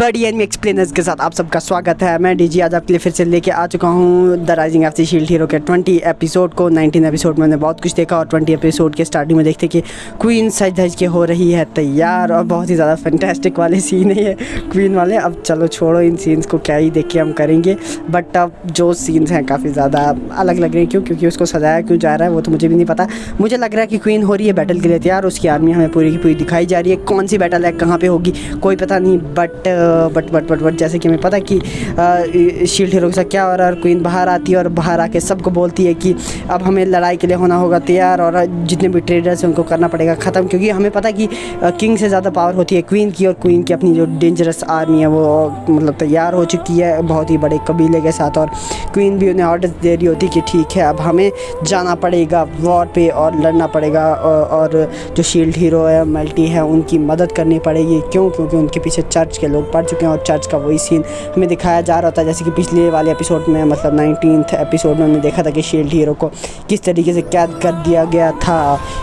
बड़ी enemy explainers के साथ आप सबका स्वागत है। मैं डीजी आज आपके लिए फिर से लेके आ चुका हूँ the rising of the shield hero के 20 एपिसोड को। 19 एपिसोड में मैंने बहुत कुछ देखा और 20 एपिसोड के स्टार्टिंग में देखते कि क्वीन सज धज के हो रही है तैयार, और बहुत ही ज़्यादा फैंटास्टिक वाले सीन है क्वीन वाले। अब चलो छोड़ो इन सीन्स को, क्या ही देख के हम करेंगे, बट अब जो सीन्स हैं काफ़ी ज़्यादा अलग लग रहे हैं। क्योंकि उसको सजाया क्यों जा रहा है वो तो मुझे भी नहीं पता। मुझे लग रहा है कि क्वीन हो रही है बैटल के लिए तैयार, उसकी आर्मी हमें पूरी की पूरी दिखाई जा रही है। कौन सी बैटल है, कहाँ पे होगी, कोई पता नहीं, बट जैसे कि हमें पता कि शील्ड हीरो के साथ क्या हो रहा है। क्वीन बाहर आती है और बाहर आके सबको बोलती है कि अब हमें लड़ाई के लिए होना होगा तैयार, और जितने भी ट्रेडर्स हैं उनको करना पड़ेगा ख़त्म। क्योंकि हमें पता है कि किंग से ज़्यादा पावर होती है क्वीन की, और क्वीन की अपनी जो डेंजरस आर्मी है वो मतलब तैयार हो चुकी है बहुत ही बड़े कबीले के साथ। और क्वीन भी उन्हें ऑर्डर दे रही होती कि ठीक है अब हमें जाना पड़ेगा वॉर पे और लड़ना पड़ेगा, और जो शील्ड हीरो है मेल्टी है उनकी मदद करनी पड़ेगी। क्योंकि उनके पीछे चर्च के लोग पड़ चुके हैं, और चर्च का वही सीन हमें दिखाया जा रहा था जैसे कि पिछले वाले एपिसोड में, मतलब 19th एपिसोड में हमने देखा था कि शील्ड हीरो को किस तरीके से कैद कर दिया गया था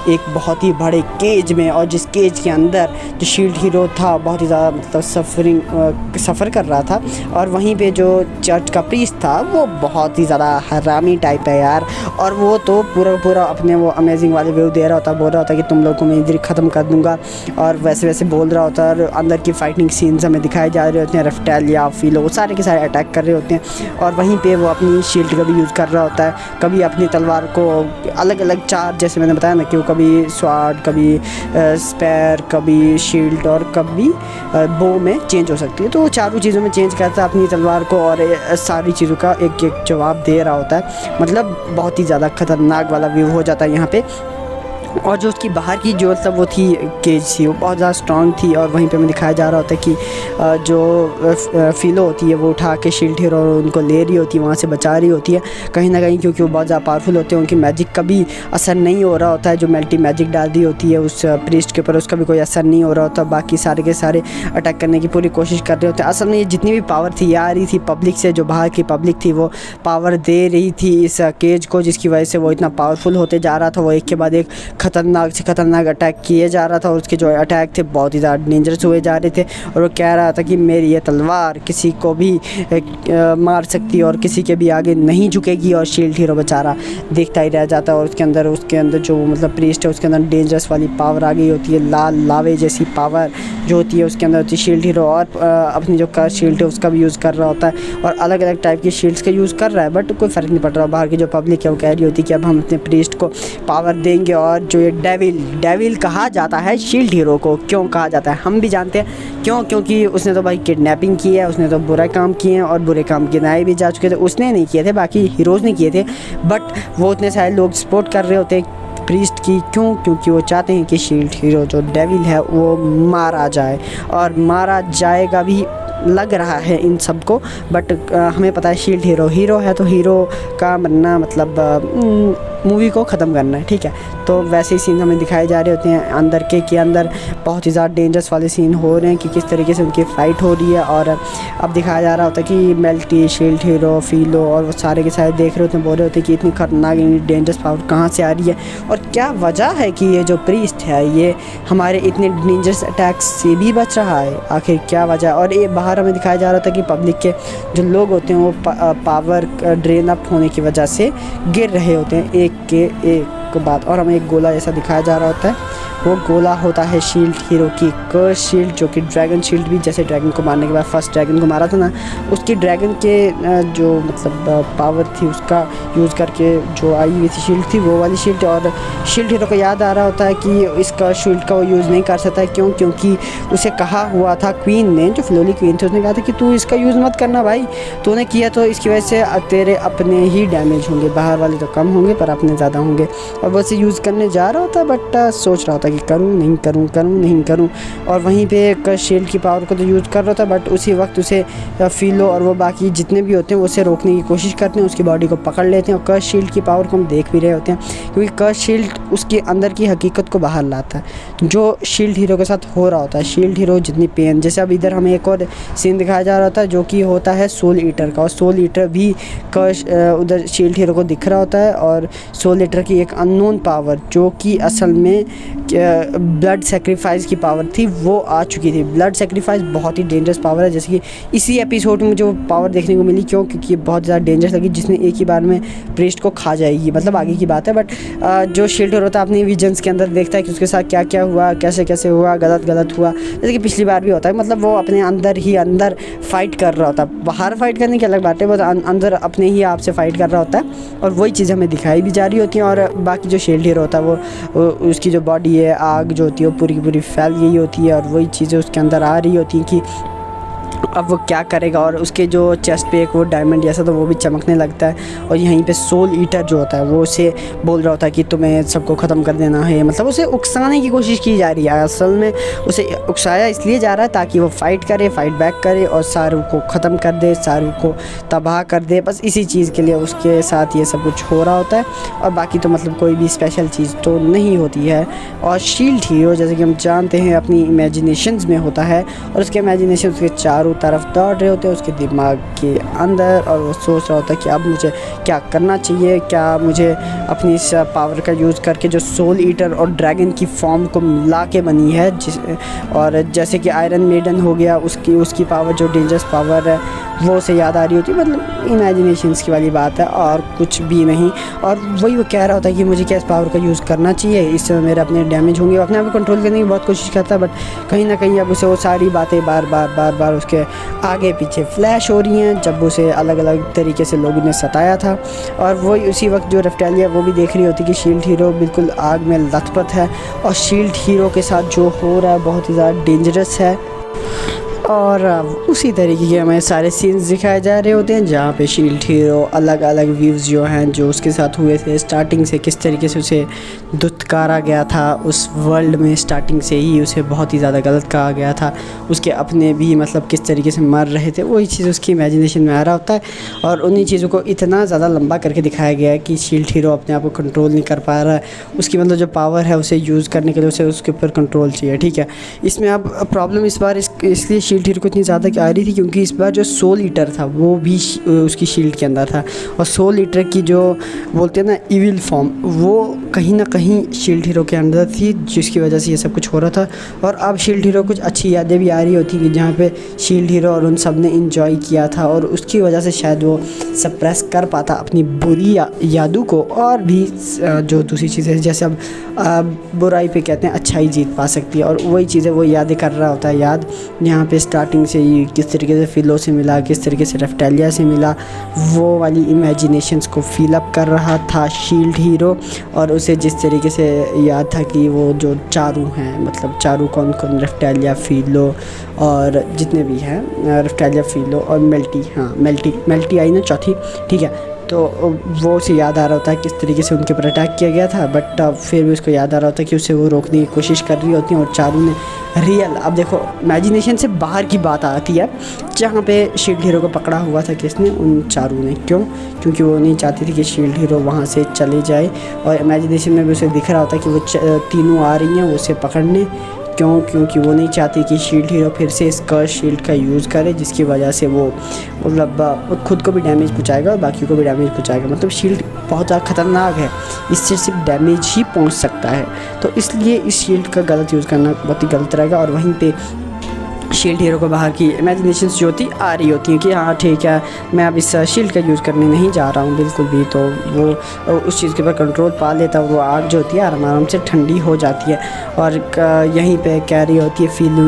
एक बहुत ही बड़े केज में, और जिस केज के अंदर जो शील्ड हीरो था बहुत ही ज़्यादा मतलब सफ़र कर रहा था। और वहीं पे जो चर्च का प्रीस्ट था वो बहुत ही ज़्यादा हरामी टाइप है यार, और वो तो पूरा अपने वो अमेजिंग वाले व्यू दे रहा होता, बोल रहा होता कि तुम लोग को मैं इधर ख़त्म कर दूँगा, और वैसे बोल रहा होता है। और अंदर की फाइटिंग सीन्स हमें दिखाए जा रहे होते हैं, रेप्टाइलिया फिलो सारे के सारे अटैक कर रहे होते हैं, और वहीं पे वो अपनी शील्ड का भी यूज़ कर रहा होता है। कभी अपनी तलवार को अलग अलग चार, जैसे मैंने बताया ना कि वो कभी स्वार्ड, कभी स्पेयर, कभी शील्ड और कभी बो में चेंज हो सकती है। तो वो चारों चीज़ों में चेंज करता है अपनी तलवार को, और सारी चीज़ों का एक एक जवाब दे रहा होता है। मतलब बहुत ही ज़्यादा ख़तरनाक वाला व्यू हो जाता है यहाँ पे। और जो उसकी बाहर की जो मतलब वो थी केज थी वो बहुत ज़्यादा स्ट्रांग थी, और वहीं पे हमें दिखाया जा रहा होता है कि जो फिलो होती है वो उठा के शील्ड हीरो उनको ले रही होती है, वहाँ से बचा रही होती है कहीं ना कहीं, क्योंकि वो बहुत ज़्यादा पावरफुल होते हैं। उनकी मैजिक का भी असर नहीं हो रहा होता है, जो मल्टी मैजिक डाल दी होती है उस प्रीस्ट के ऊपर उसका भी कोई असर नहीं हो रहा होता। बाकी सारे के सारे अटैक करने की पूरी कोशिश कर रहे होते हैं। असल में ये जितनी भी पावर थी ये आ रही थी पब्लिक से, जो बाहर की पब्लिक थी वो पावर दे रही थी इस केज को, जिसकी वजह से वो इतना पावरफुल होते जा रहा था। वो एक के बाद एक खतरनाक से खतरनाक अटैक किए जा रहा था, और उसके जो अटैक थे बहुत ही ज़्यादा डेंजरस हुए जा रहे थे। और वो कह रहा था कि मेरी ये तलवार किसी को भी मार सकती है और किसी के भी आगे नहीं झुकेगी। और शील्ड हीरो बेचारा देखता ही रह जाता है, और उसके अंदर जो मतलब प्रीस्ट है उसके अंदर डेंजरस वाली पावर आ गई होती है, लाल लावे जैसी पावर जो होती है उसके अंदर होती है। शील्ड हीरो और अपनी जो कार शील्ड है उसका भी यूज़ कर रहा होता है, और अलग अलग टाइप की शील्ड्स का यूज़ कर रहा है, बट कोई फ़र्क नहीं पड़ रहा। बाहर की जो पब्लिक है वो कह रही होती है कि अब हम अपने प्रीस्ट को पावर देंगे। और जो ये डेविल कहा जाता है शील्ड हीरो को, क्यों कहा जाता है हम भी जानते हैं क्यों। क्योंकि उसने तो भाई किडनैपिंग की है, उसने तो बुरा काम किए हैं, और बुरे काम गिनाए भी जा चुके थे। उसने नहीं किए थे, बाकी हीरोज़ ने किए थे, बट वो इतने सारे लोग सपोर्ट कर रहे होते हैं प्रीस्ट की। क्योंकि वो चाहते हैं कि शील्ड हीरो जो डेविल है वो मारा जाए, और मारा जाएगा भी लग रहा है इन सबको। बट हमें पता है शील्ड हीरो है, तो हीरो का मरना मतलब मूवी को ख़त्म करना है, ठीक है। तो वैसे ही सीन हमें दिखाए जा रहे होते हैं अंदर के अंदर बहुत ही ज़्यादा डेंजरस वाले सीन हो रहे हैं कि किस तरीके से उनकी फ़ाइट हो रही है। और अब दिखाया जा रहा होता है कि मेल्टी, शील्ड हीरो, फिलो और वो सारे के सारे देख रहे होते हैं, बोल रहे होते हैं कि इतनी खतरनाक डेंजरस पावर कहाँ से आ रही है, और क्या वजह है कि ये जो प्रीस्ट है ये हमारे इतने डेंजरस अटैक्स से भी बच रहा है, आखिर क्या वजह है। और ये बाहर हमें दिखाया जा रहा था कि पब्लिक के जो लोग होते हैं वो पावर ड्रेन अप होने की वजह से गिर रहे होते हैं एक के एक बाद। और हमें एक गोला जैसा दिखाया जा रहा होता है, वो गोला होता है शील्ड हीरो की कर्स शील्ड, जो कि ड्रैगन शील्ड भी, जैसे ड्रैगन को मारने के बाद फर्स्ट ड्रैगन को मारा था ना, उसकी ड्रैगन के जो मतलब पावर थी उसका यूज़ करके जो आई हुई थी शील्ड थी वो वाली शील्ड। और शील्ड हीरो को याद आ रहा होता है कि इसका शील्ड का वो यूज़ नहीं कर सकता है। क्योंकि उसे कहा हुआ था क्वीन ने, जो फ्लोली क्वीन थी, उसने कहा था कि तू इसका यूज़ मत करना भाई, तूने किया तो इसकी वजह से तेरे अपने ही डैमेज होंगे, बाहर वाले तो कम होंगे पर अपने ज़्यादा होंगे। और वो इसे यूज़ करने जा रहा होता, बट सोच रहा होता कि करूँ नहीं करूँ। और वहीं पे एक शील्ड की पावर को तो यूज़ कर रहा था, बट उसी वक्त उसे फिलो और वो बाकी जितने भी होते हैं उसे रोकने की कोशिश करते हैं, उसकी बॉडी को पकड़ लेते हैं। और कर्स शील्ड की पावर को हम देख भी रहे होते हैं, क्योंकि कर्स शील्ड उसके अंदर की हकीकत को बाहर लाता है जो शील्ड हीरो के साथ हो रहा होता है। शील्ड हीरो जितनी पेन, जैसे अब इधर हमें एक और सीन दिखाया जा रहा था जो कि होता है सोल ईटर का, और सोल ईटर भी कर्स उधर शील्ड हीरो को दिख रहा होता है, और सोल ईटर की एक अननोन पावर जो कि असल में ब्लड सेक्रीफाइस की पावर थी वो आ चुकी थी। ब्लड सेक्रीफाइस बहुत ही डेंजरस पावर है, जैसे कि इसी एपिसोड में मुझे वो पावर देखने को मिली। क्यों? क्योंकि बहुत ज़्यादा डेंजरस लगी, जिसमें एक ही बार में प्रीस्ट को खा जाएगी। मतलब आगे की बात है, बट जो शील्ड हीरो होता है अपनी विजन्स के अंदर देखता है कि उसके साथ क्या क्या हुआ, कैसे कैसे हुआ, गलत हुआ, जैसे कि पिछली बार भी होता है। मतलब वो अपने अंदर ही अंदर फाइट कर रहा होता है। बाहर फाइट करने की अलग बात है, बस अंदर अपने ही आप से फाइट कर रहा होता है, और वही चीज़ हमें दिखाई भी जा रही होती है। और बाकी जो शील्ड हीरो होता है वो उसकी जो बॉडी है, आग जो होती है वो पूरी की पूरी फैल गई होती है, और वही चीज़ें उसके अंदर आ रही होती हैं कि अब वो क्या करेगा। और उसके जो चेस्ट पे एक वो डायमंड जैसा तो वो भी चमकने लगता है। और यहीं पे सोल ईटर जो होता है वो उसे बोल रहा होता है कि तुम्हें सबको ख़त्म कर देना है। मतलब उसे उकसाने की कोशिश की जा रही है। असल में उसे उकसाया इसलिए जा रहा है ताकि वो फाइट बैक करे और सारू को ख़त्म कर दे, सारू को तबाह कर दे। बस इसी चीज़ के लिए उसके साथ ये सब कुछ हो रहा होता है, और बाकी तो मतलब कोई भी स्पेशल चीज़ तो नहीं होती है। और शील्ड हीरो जैसे कि हम जानते हैं अपनी इमेजिनेशंस में होता है, और उसके इमेजिनेशन उसके चारों तरफ दौड़ रहे होते हैं उसके दिमाग के अंदर, और वो सोच रहा होता है कि अब मुझे क्या करना चाहिए, क्या मुझे अपनी इस पावर का यूज़ करके जो सोल ईटर और ड्रैगन की फॉर्म को मिला के बनी है, और जैसे कि आयरन मेडन हो गया, उसकी पावर जो डेंजरस पावर है वो उसे याद आ रही होती है। मतलब इमेजिनेशंस की वाली बात है और कुछ भी नहीं। और वही वो कह रहा होता है कि मुझे क्या इस पावर का यूज़ करना चाहिए, इससे मेरे अपने डैमेज होंगे। वो अपने आप को कंट्रोल करने की बहुत कोशिश करता है, बट कहीं ना कहीं अब उसे वो सारी बातें बार बार उसके आगे पीछे फ्लैश हो रही हैं, जब उसे अलग अलग तरीके से लोगों ने सताया था। और वही उसी वक्त जो रेप्टालिया वो भी देख रही होती कि शील्ड हीरो बिल्कुल आग में लथपथ है, और शील्ड हीरो के साथ जो हो रहा है बहुत ही ज़्यादा डेंजरस है। और उसी तरीके के हमें सारे सीन्स दिखाए जा रहे होते हैं, जहाँ पे शील्ड हीरो अलग अलग व्यूज़ जो हैं जो उसके साथ हुए थे स्टार्टिंग से, किस तरीके से उसे दुत्कारा गया था उस वर्ल्ड में। स्टार्टिंग से ही उसे बहुत ही ज़्यादा गलत कहा गया था, उसके अपने भी मतलब किस तरीके से मर रहे थे, वही चीज़ उसकी इमेजिनेशन में आ रहा होता है। और उन्हीं चीज़ों को इतना ज़्यादा लंबा करके दिखाया गया है कि शील्ड हीरो अपने आप को कंट्रोल नहीं कर पा रहा है। उसकी मतलब जो पावर है उसे यूज़ करने के लिए उसे उसके ऊपर कंट्रोल चाहिए, ठीक है। इसमें अब प्रॉब्लम इस बार इसलिए शील्ड हीरो को इतनी ज़्यादा आ रही थी क्योंकि इस बार जो सोल ईटर था वो भी उसकी शील्ड के अंदर था, और सोल ईटर की जो बोलते हैं ना इविल फॉर्म, वो कहीं ना कहीं शील्ड हीरो के अंदर थी, जिसकी वजह से ये सब कुछ हो रहा था। और अब शील्ड हीरो कुछ अच्छी यादें भी आ रही होती कि जहाँ पे शील्ड हीरो और उन सब ने इंजॉय किया था, और उसकी वजह से शायद वो सप्रेस कर पाता अपनी बुरी यादों को। और भी जो दूसरी चीज़ें जैसे अब बुराई पे कहते हैं अच्छाई जीत पा सकती है, और वही चीज़ें वो यादें कर रहा होता है याद। यहाँ पे स्टार्टिंग से ही किस तरीके से फिलो से मिला, किस तरीके से रेप्टालिया से मिला, वो वाली इमेजिनेशंस को फिल अप कर रहा था शील्ड हीरो। और उसे जिस तरीके से याद था कि वो जो चारू हैं, मतलब चारू कौन कौन, रेप्टालिया, फिलो और जितने भी हैं, रेप्टालिया, फिलो और मेल्टी, हाँ मेल्टी आई ना चौथी, ठीक है। तो वो उसे याद आ रहा होता है किस तरीके से उनके ऊपर अटैक किया गया था, बट फिर भी उसको याद आ रहा होता है कि उसे वो रोकने की कोशिश कर रही होती है। और चारू ने रियल, अब देखो इमेजिनेशन से बाहर की बात आती है, जहाँ पे शील्ड हीरो को पकड़ा हुआ था किसने, उन चारू ने। क्यों? क्योंकि वो नहीं चाहती थी कि शील्ड हीरो वहाँ से चले जाए, और इमेजिनेशन में भी उसे दिख रहा होता है कि वो तीनों आ रही हैं उसे पकड़ने। क्यों? क्योंकि वो नहीं चाहती कि शील्ड हीरो फिर से इस कर्स शील्ड का यूज़ करे, जिसकी वजह से वो मतलब खुद को भी डैमेज पहुंचाएगा और बाकी को भी डैमेज पहुंचाएगा। मतलब शील्ड बहुत ज़्यादा ख़तरनाक है, इससे सिर्फ डैमेज ही पहुंच सकता है। तो इसलिए इस शील्ड का गलत यूज़ करना बहुत ही गलत रहेगा। और वहीं पे शील्ड हीरो को बाहर की इमेजिनेशंस जो होती आ रही होती हैं कि हाँ ठीक है, मैं अब इस शील्ड का यूज़ करने नहीं जा रहा हूँ बिल्कुल भी। तो वो उस चीज़ के ऊपर कंट्रोल पा लेता है, वो आग जो होती है आराम से ठंडी हो जाती है। और यहीं पे कह रही होती है फिलू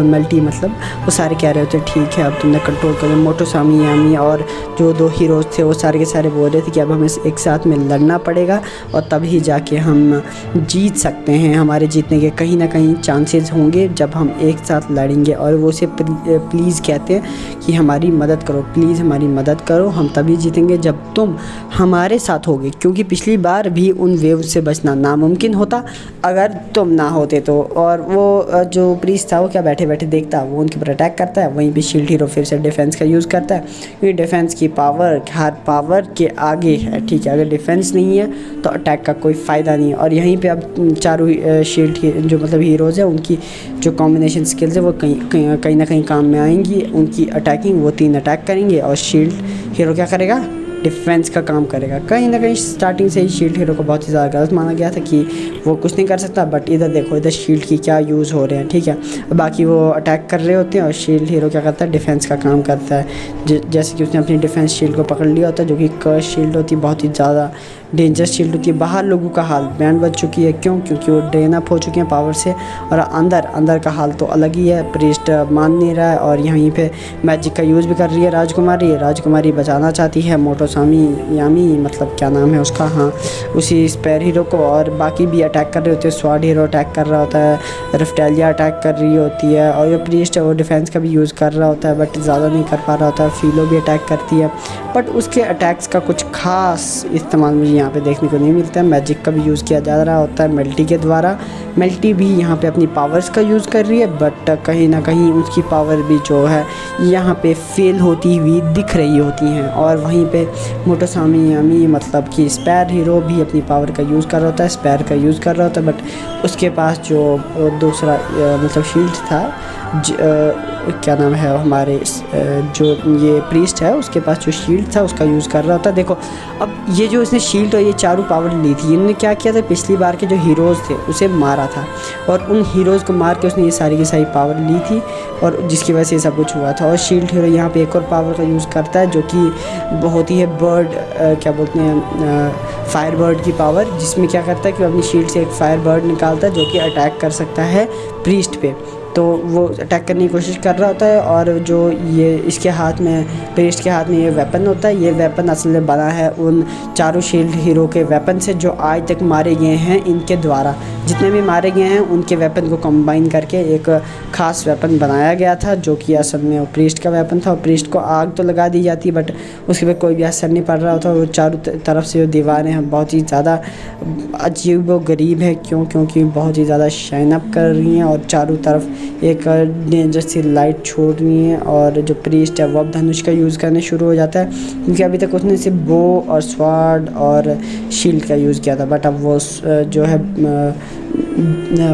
मेल्टी, मतलब वो सारे कह रहे होते हैं ठीक है अब तुमने कंट्रोल कर लिया। मोटो सामी यामी और जो दो हीरोज़ थे वो सारे के सारे बोल रहे थे कि अब हमें एक साथ में लड़ना पड़ेगा, और तभी जाके हम जीत सकते हैं, हमारे जीतने के कहीं ना कहीं चांसेस होंगे जब हम एक साथ लड़ेंगे। और वो उसे प्लीज़ कहते हैं कि हमारी मदद करो, प्लीज़ हमारी मदद करो, हम तभी जीतेंगे जब तुम हमारे साथ होगे। क्योंकि पिछली बार भी उन वेव से बचना नामुमकिन होता अगर तुम ना होते तो। और वो जो प्रीस्ट था वो क्या बैठे बैठे देखता, वो उनके ऊपर अटैक करता है। वहीं पे शील्ड हीरो फिर से डिफेंस का यूज़ करता है, क्योंकि डिफेंस की पावर हर पावर के आगे है, ठीक है। अगर डिफेंस नहीं है तो अटैक का कोई फ़ायदा नहीं है। और यहीं पे अब चारों शील्ड जो मतलब हीरोज़ है उनकी जो कॉम्बिनेशन स्किल्स है वो कहीं ना कहीं काम में आएंगी। उनकी अटैकिंग, वो 3 अटैक करेंगे और शील्ड हीरो क्या करेगा, डिफेंस का काम करेगा। कहीं ना कहीं स्टार्टिंग से ही शील्ड हीरो को बहुत ही ज़्यादा गलत माना गया था कि वो कुछ नहीं कर सकता, बट इधर देखो, इधर शील्ड की क्या यूज़ हो रहे हैं, ठीक है। बाकी वो अटैक कर रहे होते हैं और शील्ड हीरो क्या करता है, डिफेंस का काम करता है। जैसे कि उसने अपनी डिफेंस शील्ड को पकड़ लिया होता है, जो कि कर्स शील्ड होती है, बहुत ही ज़्यादा डेंजरस शील्ड होती है। बाहर लोगों का हाल बैंड बज चुकी है, क्यों? क्योंकि वो ड्रेन अप हो चुके हैं पावर से, और अंदर का हाल तो अलग ही है। प्रीस्ट मान नहीं रहा है और यहीं पे मैजिक का यूज़ भी कर रही है राजकुमारी बचाना चाहती है मोटोसामी यामी, मतलब क्या नाम है उसका, हाँ, उसी स्पेयर हीरो को। और बाकी भी अटैक कर रहे होते हैं, स्वाड हीरो अटैक कर रहा होता है, रेफ्टेलिया अटैक कर रही होती है, और जो प्रीस्ट है वो डिफेंस का भी यूज़ कर रहा होता है, बट ज़्यादा नहीं कर पा रहा होता है। फीलो भी अटैक करती है, बट उसके अटैक्स का कुछ खास इस्तेमाल मुझे यहाँ पे देखने को नहीं मिलता है। मैजिक का भी यूज़ किया जा रहा होता है मेल्टी के द्वारा। मेल्टी भी यहाँ पे अपनी पावर्स का यूज़ कर रही है, बट कहीं ना कहीं उसकी पावर भी जो है यहाँ पे फेल होती हुई दिख रही होती हैं। और वहीं पे मोटोसामी यामी, मतलब कि स्पेयर हीरो भी अपनी पावर का यूज़ कर रहा होता है, स्पेयर का यूज़ कर रहा होता है, बट उसके पास जो दूसरा मतलब शील्ड था, क्या नाम है हमारे जो ये प्रीस्ट है, उसके पास जो शील्ड था उसका यूज़ कर रहा होता है। देखो, अब ये जो इसने शील्ड और ये चारों पावर ली थी, इन्होंने क्या किया था, पिछली बार के जो हीरोज़ थे उसे मारा था, और उन हीरोज़ को मार के उसने ये सारी की सारी पावर ली थी, और जिसकी वजह से ये सब कुछ हुआ था। और शील्ड हीरो यहाँ पे एक और पावर का यूज़ करता है, जो कि होती है बर्ड, क्या बोलते हैं, फायर बर्ड की पावर, जिसमें क्या करता है कि वो अपनी शील्ड से एक फायर बर्ड निकालता है, जो कि अटैक कर सकता है प्रीस्ट पे। तो वो अटैक करने की कोशिश कर रहा होता है, और जो ये इसके हाथ में, प्रीस्ट के हाथ में ये वेपन होता है, ये वेपन असल में बना है उन चारों शील्ड हीरो के वेपन से, जो आज तक मारे गए हैं इनके द्वारा। जितने भी मारे गए हैं उनके वेपन को कंबाइन करके एक ख़ास वेपन बनाया गया था, जो कि असल में वो प्रीस्ट का वेपन था। और प्रीस्ट को आग तो लगा दी जाती, बट उसके पर कोई भी असर नहीं पड़ रहा होता। वो चारों तरफ से जो दीवारें हैं बहुत ही ज़्यादा अजीब व गरीब है, क्योंकि बहुत ही ज़्यादा शाइन अप कर रही हैं, और चारों तरफ एक डेंजर सी लाइट छोड़ रही है। और जो प्रीस्ट है वो अब धनुष का यूज़ करने शुरू हो जाता है, क्योंकि अभी तक उसने सिर्फ बो और स्वाड और शील्ड का यूज़ किया था, बट अब वो जो है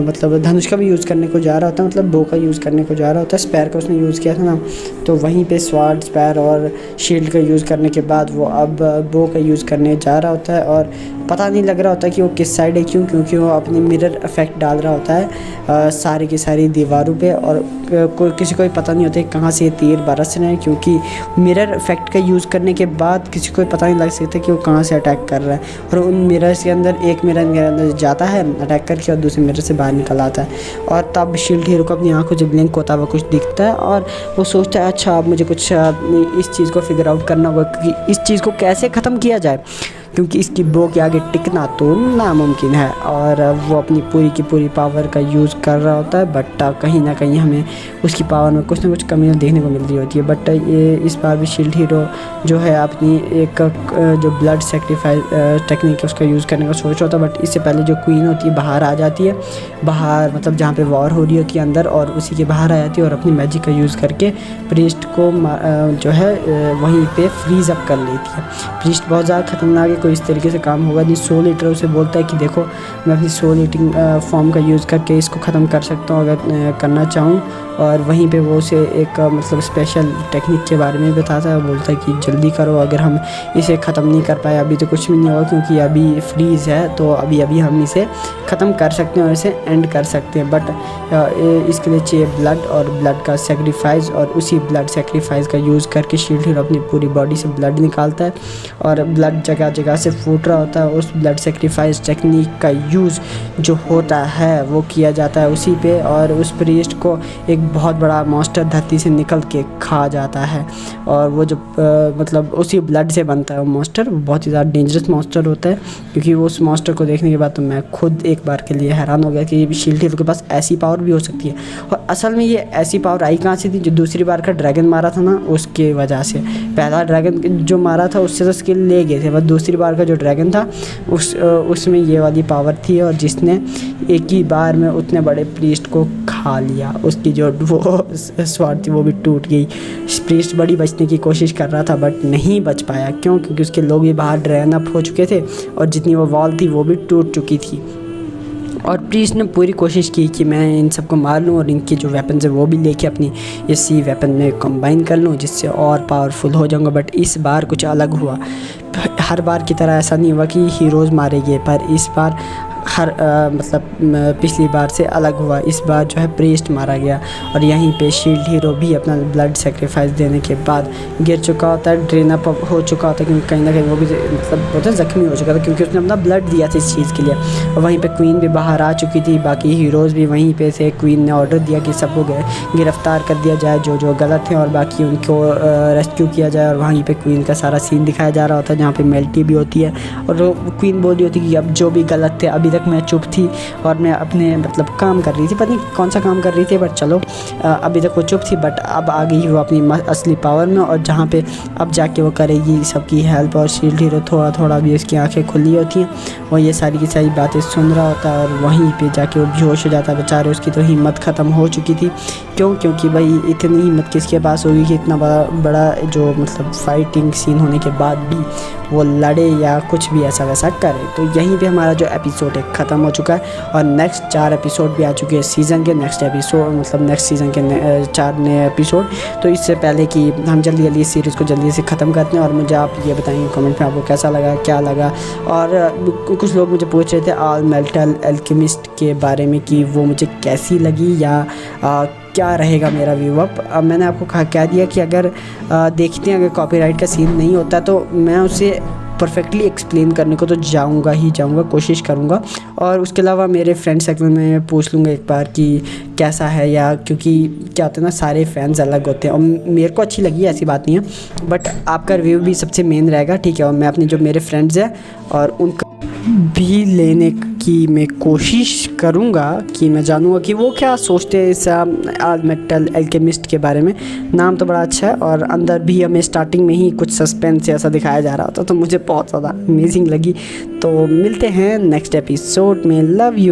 मतलब धनुष का भी यूज़ करने को जा रहा होता है, मतलब बो का यूज़ करने को जा रहा होता है। स्पेयर का उसने यूज़ किया था ना, तो वहीं पे स्वाड, स्पेयर और शील्ड का यूज़ करने के बाद वो अब बो का यूज़ करने जा रहा होता है। और पता नहीं लग रहा होता कि वो किस साइड है, क्योंकि वो अपने मिरर इफेक्ट डाल रहा होता है सारी की सारी दीवारों पे, और किसी को भी पता नहीं होता है कहाँ से ये तीर बरस रहे हैं, क्योंकि मिरर इफेक्ट का यूज़ करने के बाद किसी को पता नहीं लग सकता कि वो कहाँ से अटैक कर रहा है। और उन मिरर्स के अंदर एक मिरर के अंदर जाता है अटैक करके, और दूसरे मिरर से बाहर निकल आता है। और तब शील्ड हीरो को अपनी आंखों से ब्लिंक होता हुआ कुछ दिखता है, और वो सोचता है अच्छा अब मुझे कुछ इस चीज़ को फिगर आउट करना होगा कि इस चीज़ को कैसे ख़त्म किया जाए, क्योंकि इसकी बो के आगे टिकना तो नामुमकिन है। और वो अपनी पूरी की पूरी पावर का यूज़ कर रहा होता है, बट कहीं ना कहीं हमें उसकी पावर में कुछ ना कुछ कमियां देखने को मिल रही होती है। बट ये इस बार भी शील्ड हीरो जो है अपनी एक जो ब्लड सेक्रीफाइस टेक्निक है उसका यूज़ करने का सोच रहा होता है, बट इससे पहले जो क्वीन होती है बाहर आ जाती है, बाहर मतलब जहाँ पे वॉर हो रही होती है अंदर, और उसी के बाहर आ जाती है और अपनी मैजिक का यूज़ करके प्रीस्ट को जो है वहीं पे फ्रीज अप कर लेती है। प्रीस्ट बहुत ज़्यादा खतरनाक है, कोई इस तरीके से काम होगा नहीं। सोल ईटर उसे बोलता है कि देखो मैं अपनी सोल ईटिंग फॉर्म का यूज़ करके इसको ख़त्म कर सकता हूँ अगर करना चाहूँ। और वहीं पे वो उसे एक मतलब स्पेशल टेक्निक के बारे में बताता है, बोलता है कि जल्दी करो, अगर हम इसे ख़त्म नहीं कर पाए अभी तो कुछ भी नहीं होगा, क्योंकि अभी फ्रीज़ है, तो अभी हम इसे ख़त्म कर सकते हैं और इसे एंड कर सकते हैं। बट इसके लिए चाहिए ब्लड और ब्लड का सेक्रीफाइस, और उसी ब्लड सेक्रीफाइस का यूज़ करके शील्ड हीरो अपनी पूरी बॉडी से ब्लड निकालता है, और ब्लड जगह जगह से फूट रहा होता है। उस ब्लड सेक्रीफाइस टेक्निक का यूज़ जो होता है वो किया जाता है उसी पे, और उस प्रीस्ट को एक बहुत बड़ा मॉन्स्टर धरती से निकल के खा जाता है। और वो जो मतलब उसी ब्लड से बनता है वो मॉन्स्टर, बहुत ही ज़्यादा डेंजरस मॉन्स्टर होता है, क्योंकि वो उस मॉन्स्टर को देखने के बाद तो मैं खुद एक बार के लिए हैरान हो गया कि शील्ड हीरो के पास ऐसी पावर भी हो सकती है। और असल में ये ऐसी पावर आई कहाँ से थी, जो दूसरी बार का ड्रैगन मारा था ना उसके वजह से। पहला ड्रैगन जो मारा था उससे तो स्किल ले गए थे, बस दूसरी बार का जो ड्रैगन था उसमें ये वाली पावर थी, और जिसने एक ही बार में उतने बड़े प्रीस्ट को खा लिया। उसकी जो वो स्वाड थी वो भी टूट गई। प्रीस्ट बड़ी बचने की कोशिश कर रहा था बट नहीं बच पाया, क्यों? क्योंकि उसके लोग भी बाहर ड्रेन अप हो चुके थे, और जितनी वो वॉल थी वो भी टूट चुकी थी। और प्रीस्ट ने पूरी कोशिश की कि मैं इन सबको मार लूँ और इनकी जो वेपन्स है वो भी लेके अपनी इसी वेपन में कंबाइन कर लूँ, जिससे और पावरफुल हो जाऊँगा। बट इस बार कुछ अलग हुआ। हर बार की तरह ऐसा नहीं हुआ कि हीरोज़ मारे गए, पर इस बार पिछली बार से अलग हुआ। इस बार जो है प्रीस्ट मारा गया और यहीं पे शील्ड हीरो भी अपना ब्लड सेक्रीफाइस देने के बाद गिर चुका होता है, ड्रेन अप हो चुका होता है, क्योंकि कहीं ना कहीं वो भी बहुत ज़ख्मी हो चुका था क्योंकि उसने अपना ब्लड दिया था इस चीज़ के लिए। और वहीं पे क्वीन भी बाहर आ चुकी थी, बाकी हीरोज़ भी वहीं पे थे। क्वीन ने ऑर्डर दिया कि सबको गिरफ्तार कर दिया जाए जो गलत थे और बाकी उनको रेस्क्यू किया जाए। और वहीं पर क्वीन का सारा सीन दिखाया जा रहा होता है जहाँ पर मेल्टी भी होती है और क्वीन बोल रही होती कि अब जो भी गलत थे, अभी तक मैं चुप थी और मैं अपने काम कर रही थी, पता नहीं कौन सा काम कर रही थी, बट चलो अभी तक वो चुप थी, बट अब आ गई वो अपनी असली पावर में और जहाँ पे अब जाके वो करेगी सबकी हेल्प। और शील्ड हीरो थोड़ा थोड़ा भी उसकी आंखें खुली होती हैं और ये सारी की सारी बातें सुन रहा होता है और वहीं पे जाके वो बेहोश हो जाता है। बेचारे उसकी तो हिम्मत ख़त्म हो चुकी थी। क्योंकि भाई इतनी हिम्मत किसके पास होगी कि इतना बड़ा जो फाइटिंग सीन होने के बाद भी वो लड़े या कुछ भी ऐसा वैसा करे। तो यहीं पे हमारा जो एपिसोड है ख़त्म हो चुका है और नेक्स्ट 4 एपिसोड भी आ चुके हैं सीज़न के। नेक्स्ट सीज़न के 4 नए एपिसोड। तो इससे पहले कि हम जल्दी इस सीरीज़ को जल्दी से ख़त्म करते हैं और मुझे आप ये बताएंगे कमेंट में आपको कैसा लगा, क्या लगा। और कुछ लोग मुझे पूछ रहे थे ऑल मेटल अल्केमिस्ट के बारे में कि वो मुझे कैसी लगी या क्या रहेगा मेरा व्यू अप। अब मैंने आपको कह दिया कि अगर देखते हैं अगर कॉपीराइट का सीन नहीं होता तो मैं उसे परफेक्टली एक्सप्लेन करने को तो जाऊंगा, कोशिश करूंगा। और उसके अलावा मेरे फ्रेंड सर्कल में पूछ लूँगा एक बार कि कैसा है, या क्योंकि क्या होता है ना, सारे फैंस अलग होते हैं और मेरे को अच्छी लगी ऐसी बात नहीं है, बट आपका रिव्यू भी सबसे मेन रहेगा, ठीक है। और मैं अपने जो मेरे फ्रेंड्स हैं और उनका भी लेने की मैं कोशिश करूंगा कि मैं जानूंगा कि वो क्या सोचते हैं इस ऑल मेटल अल्केमिस्ट के बारे में। नाम तो बड़ा अच्छा है और अंदर भी हमें स्टार्टिंग में ही कुछ सस्पेंस ऐसा दिखाया जा रहा होता, तो मुझे बहुत ज़्यादा अमेजिंग लगी। तो मिलते हैं नेक्स्ट एपिसोड में। Love you.